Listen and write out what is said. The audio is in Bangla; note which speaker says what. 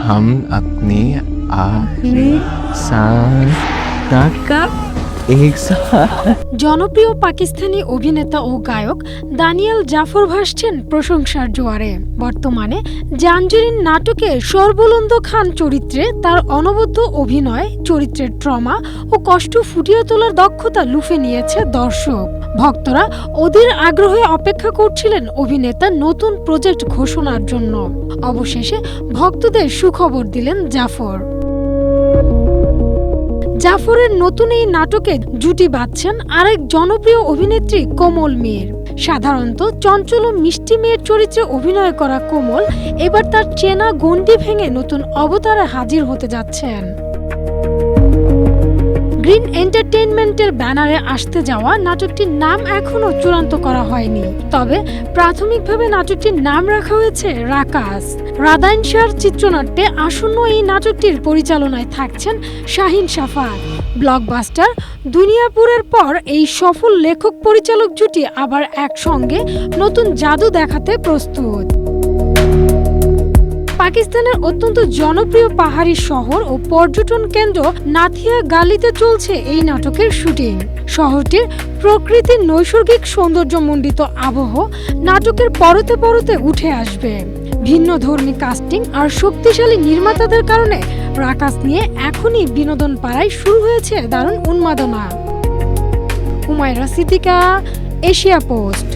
Speaker 1: हम अपनी आखिरी सांस तक एक साथ।
Speaker 2: জনপ্রিয় পাকিস্তানি অভিনেতা ও গায়ক দানিয়েল জাফর ভাসছেন প্রশংসার জোয়ারে। বর্তমানে জাঞ্জরিন নাটকে সরবুলন্দ খান চরিত্রে তার অনবদ্য অভিনয়, চরিত্রের ট্রমা ও কষ্ট ফুটিয়ে তোলার দক্ষতা লুফে নিয়েছে দর্শক। ভক্তরা অধীর আগ্রহে অপেক্ষা করছিলেন অভিনেতার নতুন প্রজেক্ট ঘোষণার জন্য। অবশেষে ভক্তদের সুখবর দিলেন জাফর। জাফরের নতুন এই নাটকে জুটি বাঁধছেন আরেক জনপ্রিয় অভিনেত্রী কোমল মীর। সাধারণত চঞ্চল ও মিষ্টি মেয়ের চরিত্রে অভিনয় করা কোমল এবার তার চেনা গণ্ডি ভেঙে নতুন অবতারে হাজির হতে যাচ্ছেন। গ্রিন এন্টারটেইনমেন্টের ব্যানারে আসতে যাওয়া নাটকটির নাম এখনো চূড়ান্ত করা হয়নি, তবে প্রাথমিকভাবে নাটকটির নাম রাখা হয়েছে রাকাস। রাদাইন শাহর চিত্রনাট্যে আসন্ন এই নাটকটির পরিচালনায় থাকছেন শাহিন শাফাত। ব্লকবাস্টার দুনিয়াপুরের পর এই সফল লেখক পরিচালক জুটি আবার একসঙ্গে নতুন জাদু দেখাতে প্রস্তুত। পাকিস্তানের অত্যন্ত জনপ্রিয় পাহাড়ি শহর ও পর্যটন কেন্দ্র নাথিয়া গালিতে চলছে এই নাটকের শুটিং। শহরটির প্রকৃতির নৈসর্গিক সৌন্দর্যমণ্ডিত আবহ নাটকের পরতে পরতে উঠে আসবে। ভিন্নধর্মী কাস্টিং আর শক্তিশালী নির্মাতাদের কারণে রাকাস নিয়ে এখনই বিনোদন পাড়ায় শুরু হয়েছে দারুণ উন্মাদনা। Humaira Siddika, Asia post.